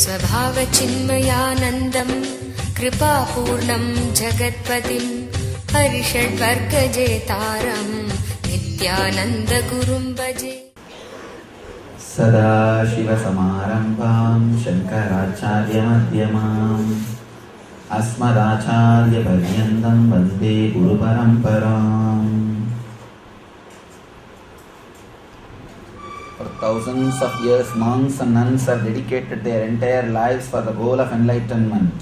स्वभावचिन्मयानन्दम् कृपापूर्णं जगत्पतिं हरिषड्वर्गजेतारं नित्यानन्दगुरुं भजे। सदाशिवसमारम्भां शङ्कराचार्यमध्यमाम् अस्मदाचार्यपर्यन्तं वन्दे गुरुपरम्पराम्. For thousands of years, monks and nuns have dedicated their entire lives for the goal of enlightenment.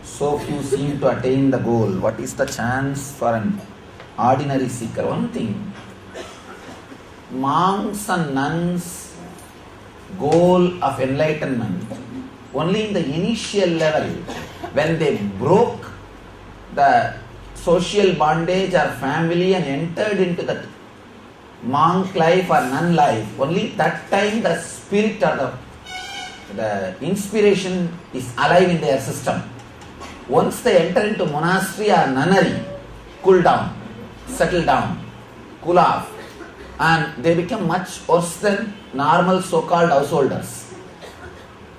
So few seem to attain the goal. What is the chance for an ordinary seeker? One thing, monks and nuns' goal of enlightenment, only in the initial level, when they broke the social bondage or family and entered into the monk life or nun life, only that time the spirit or the inspiration is alive in their system. Once they enter into monastery or nunnery, cool down, settle down, cool off, and they become much worse than normal so-called householders.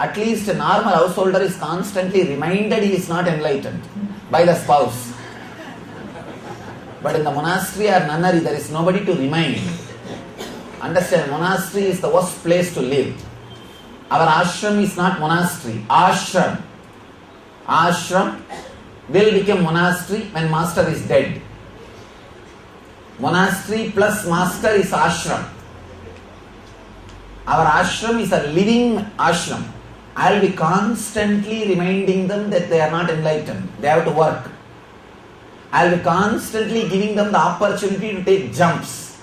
At least a normal householder is constantly reminded he is not enlightened by the spouse. But in the monastery or nunnery, there is nobody to remind. Understand, monastery is the worst place to live. Our ashram is not monastery. Ashram. Ashram will become monastery when master is dead. Monastery plus master is ashram. Our ashram is a living ashram. I will be constantly reminding them that they are not enlightened. They have to work. I will be constantly giving them the opportunity to take jumps.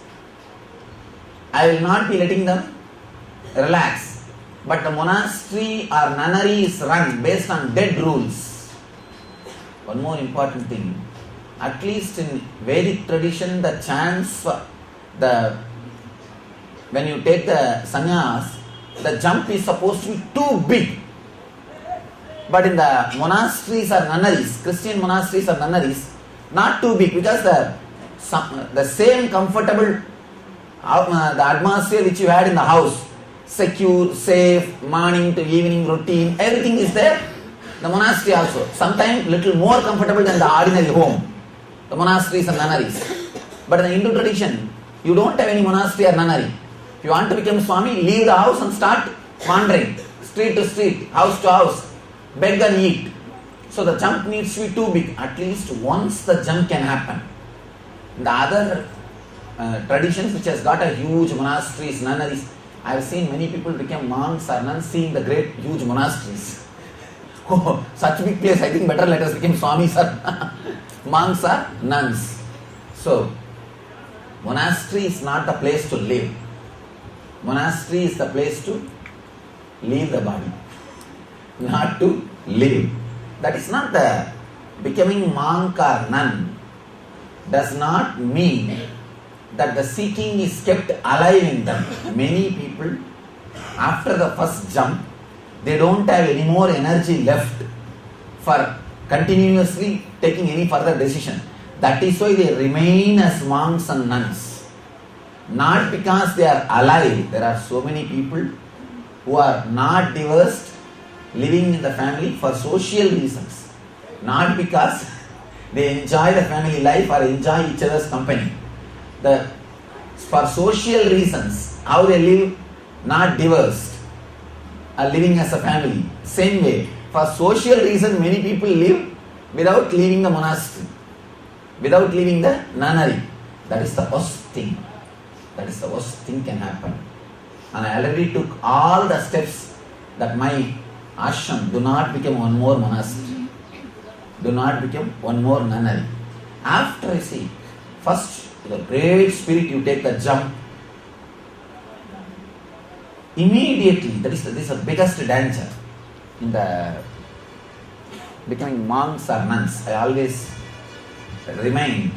I will not be letting them relax. But the monastery or nunnery is run based on dead rules. One more important thing. At least in Vedic tradition, the chance for when you take the sannyas, the jump is supposed to be too big. But in the monasteries or nunneries, Christian monasteries or nunneries, not too big, because the same comfortable the atmosphere which you had in the house, secure, safe, morning to evening routine, everything is there. The monastery also, sometimes little more comfortable than the ordinary home, the monasteries and nunneries. But in the Hindu tradition, you don't have any monastery or nunnery. If you want to become Swami, leave the house and start wandering, street to street, house to house, beg and eat. So the jump needs to be too big. At least once the jump can happen. The other traditions which has got a huge monasteries, nunneries, I have seen many people become monks or nuns seeing the great huge monasteries. Oh, such big place, I think better let us become Swamis or monks or nuns. So, monastery is not the place to live. Monastery is the place to leave the body, not to live. That is not the becoming monk or nun does not mean that the seeking is kept alive in them. Many people, after the first jump, they don't have any more energy left for continuously taking any further decision. That is why they remain as monks and nuns. Not because they are alive. There are so many people who are not divorced, living in the family for social reasons. Not because they enjoy the family life or enjoy each other's company. For social reasons, how they live, not divorced, are living as a family. Same way, for social reason, many people live without leaving the monastery, without leaving the nunnery. That is the worst thing. That is the worst thing can happen. And I already took all the steps that my ashram do not become one more monastery, do not become one more nunnery. After, see, first, the great spirit, you take the jump. Immediately, this is the biggest danger in the becoming monks or nuns. I always remind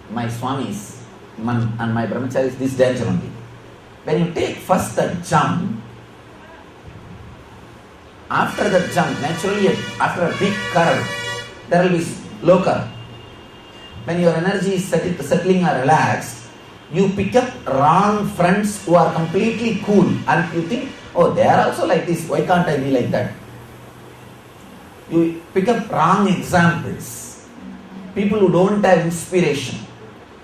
my swamis and my brahmacharis this danger only. When you take first the jump, after the jump, naturally after a big curve, there will be low curve. When your energy is settling or relaxed, you pick up wrong friends who are completely cool and you think, oh, they are also like this, why can't I be like that? You pick up wrong examples, people who don't have inspiration.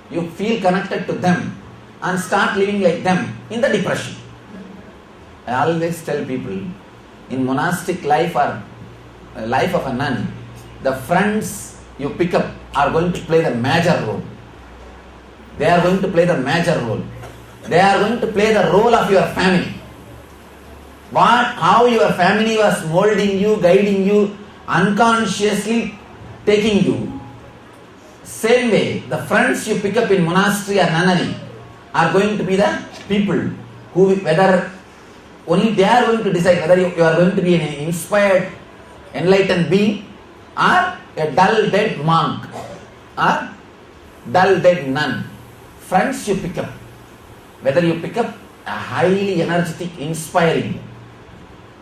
You feel connected to them and start living like them in the depression. I always tell people, in monastic life or life of a nun, the friends you pick up are going to play the major role. They are going to play the major role. They are going to play the role of your family. How your family was molding you, guiding you, unconsciously taking you. Same way, the friends you pick up in monastery or nunnery are going to be the people who, whether only they are going to decide whether you are going to be an inspired, enlightened being or a dull, dead monk or dull, dead nun. Friends you pick up, whether you pick up a highly energetic, inspiring,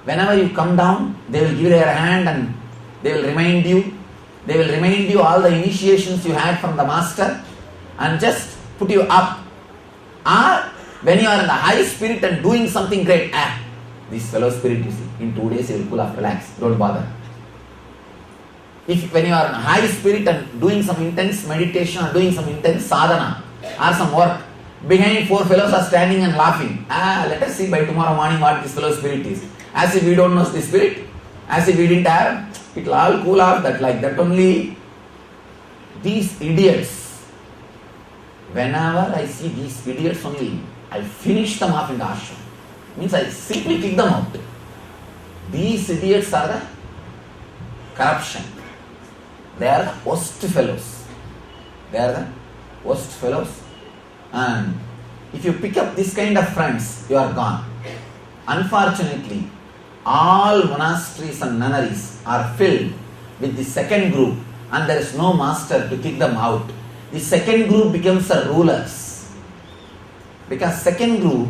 whenever you come down, they will give their hand and they will remind you all the initiations you had from the master and just put you up. Or when you are in the high spirit and doing something great, this fellow spirit, you see, in 2 days he will cool off, relax, don't bother. When you are in high spirit and doing some intense meditation or doing some intense sadhana or some work, behind 4 fellows are standing and laughing. Let us see by tomorrow morning what this fellow spirit is. As if we don't know the spirit, as if we didn't have, it will all cool off, that like that only. These idiots, whenever I see these idiots only, I finish them off in the ashram. Means I simply kick them out. These idiots are the corruption. They are the worst fellows. They are the worst fellows. And if you pick up this kind of friends, you are gone. Unfortunately, all monasteries and nunneries are filled with the second group and there is no master to kick them out. The second group becomes the rulers. Because second group,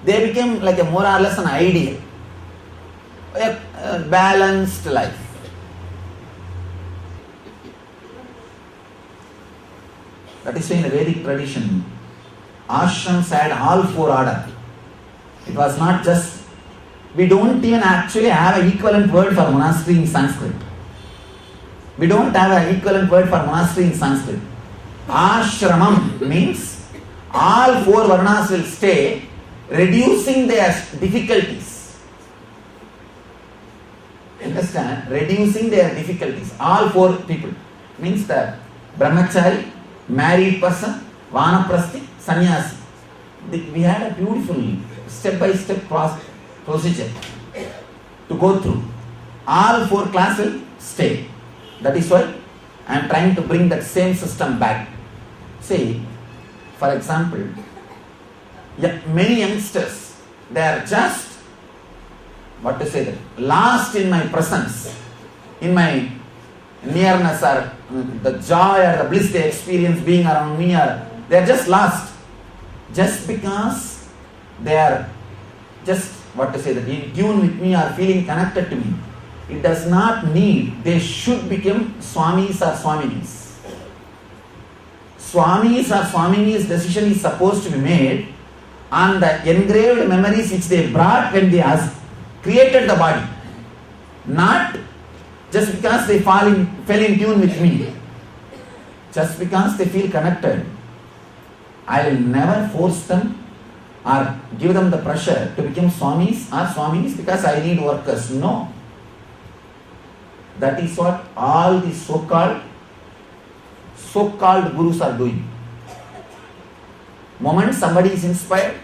they become like a more or less an ideal, a balanced life. That is why in the Vedic tradition, ashrams had all 4 orders. It was not just, we don't even actually have an equivalent word for monastery in Sanskrit. We don't have an equivalent word for monastery in Sanskrit. Ashramam means all 4 varnas will stay, reducing their difficulties. Understand? Reducing their difficulties. All 4 people. Means the brahmachari, married person, vanaprasthi, sannyasi. We had a beautiful step-by-step procedure to go through. All 4 classes will stay. That is why I am trying to bring that same system back. See, for example, many youngsters, they are just, lost in my presence, in my nearness, or the joy or the bliss they experience being around me, or they are just lost. Just because they are just, in tune with me or feeling connected to me, it does not need they should become Swamis or Swaminis. Swamis or Swaminis decision is supposed to be made on the engraved memories which they brought when they created the body. Not just because they fell in tune with me. Just because they feel connected. I will never force them or give them the pressure to become Swamis or Swaminis because I need workers. No. That is what all the so-called gurus are doing. Moment somebody is inspired,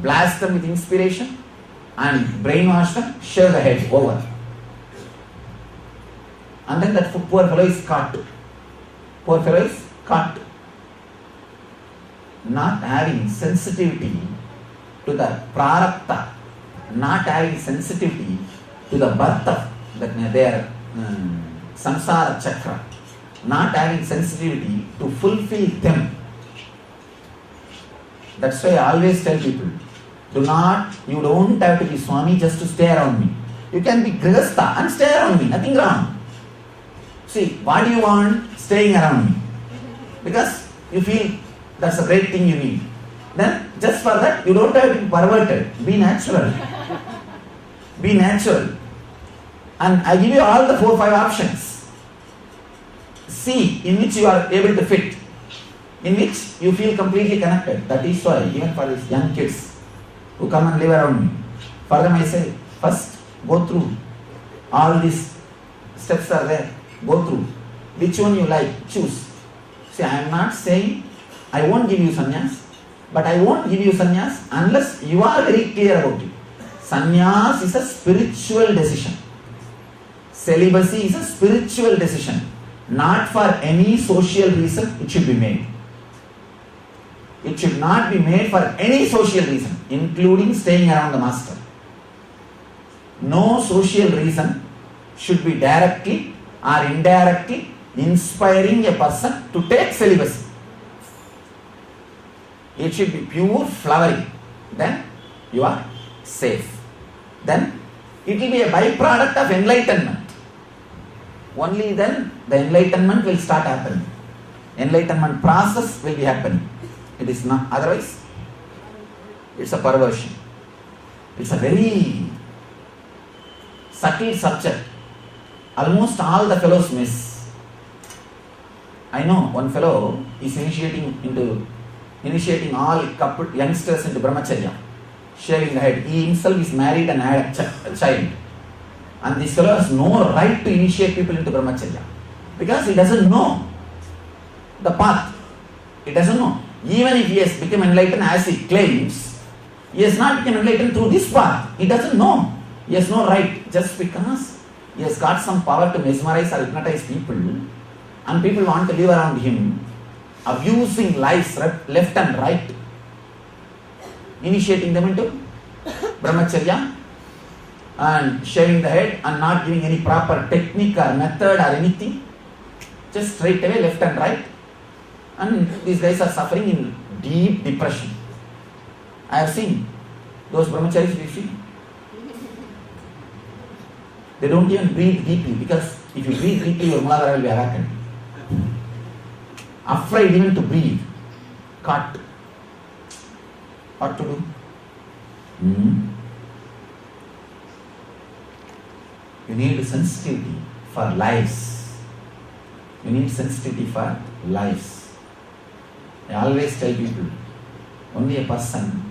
blast them with inspiration and brainwash them, shave the head, over. And then that poor fellow is caught. Poor fellow is caught. Not having sensitivity to the prarabdha, not having sensitivity to the birth of their samsara chakra, not having sensitivity to fulfill them. That's why I always tell people, you don't have to be Swami just to stay around me. You can be Grihastha and stay around me, nothing wrong. See, what do you want staying around me? Because you feel That's a great thing you need. Then just for that, you don't have to be perverted. Be natural. Be natural. And I give you all the 4 or 5 options. See in which you are able to fit, in which you feel completely connected. That is why, even for these young kids who come and live around me, for them I say, first go through. All these steps are there. Go through. Which one you like, choose. See, I am not saying I won't give you sannyas, but I won't give you sannyas unless you are very clear about it. Sannyas is a spiritual decision. Celibacy is a spiritual decision. Not for any social reason it should be made. It should not be made for any social reason, including staying around the master. No social reason should be directly or indirectly inspiring a person to take celibacy. It should be pure flowering. Then you are safe. Then it will be a byproduct of enlightenment. Only then the enlightenment will start happening. Enlightenment process will be happening. It is not, otherwise it's a perversion. It's a very subtle subject. Almost all the fellows miss. I know one fellow is initiating all couple youngsters into brahmacharya, shaving the head. He himself is married and had a child. And this fellow has no right to initiate people into brahmacharya because he doesn't know the path. He doesn't know. Even if he has become enlightened as he claims, he has not become enlightened through this path. He doesn't know. He has no right. Just because he has got some power to mesmerize or hypnotize people, and people want to live around him, abusing lives left and right, initiating them into brahmacharya and shaving the head and not giving any proper technique or method or anything, just straight away left and right, and these guys are suffering in deep depression. I have seen those brahmacharis, you see, they don't even breathe deeply, because if you breathe deeply your Muladhara will be awakened. Afraid even to breathe. Cut. What to do? You need sensitivity for lives. You need sensitivity for lives. I always tell people, only a person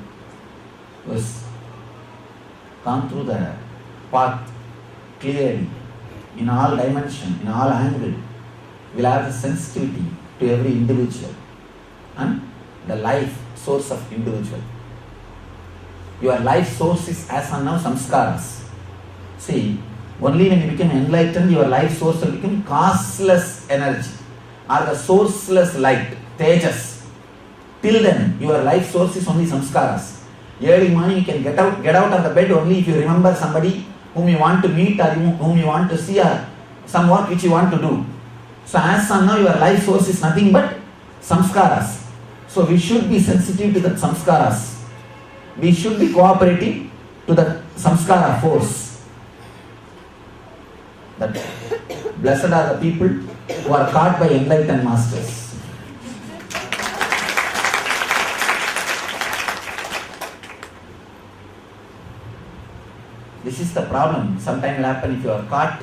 who has gone through the path clearly, in all dimension, in all angle, will have the sensitivity to every individual and the life source of individual. Your life source is as of now samskaras. See, only when you become enlightened, your life source will become causeless energy or the sourceless light, tejas. Till then, your life source is only samskaras. Early morning you can get out of the bed only if you remember somebody whom you want to meet or whom you want to see, or some work which you want to do. So as of now your life source is nothing but samskaras. So we should be sensitive to the samskaras. We should be cooperating to the samskara force. That blessed are the people who are caught by enlightened masters. This is the problem. Sometimes will happen if you are caught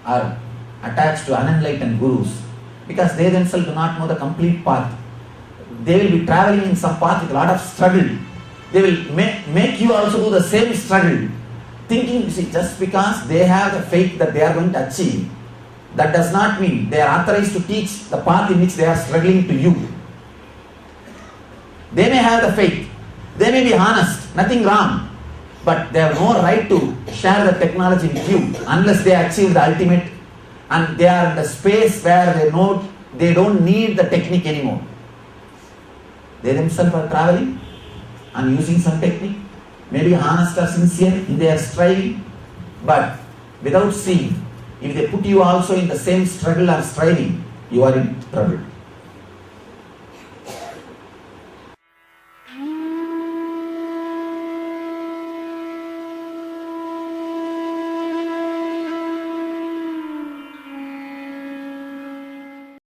or attached to unenlightened gurus, because they themselves do not know the complete path. They will be traveling in some path with a lot of struggle. They will make you also do the same struggle, thinking, see, just because they have the faith that they are going to achieve, that does not mean they are authorized to teach the path in which they are struggling to you. They may have the faith, they may be honest, nothing wrong, but they have no right to share the technology with you unless they achieve the ultimate, and they are in the space where they don't need the technique anymore. They themselves are traveling and using some technique, maybe honest or sincere in their striving, but without seeing, if they put you also in the same struggle or striving, you are in trouble.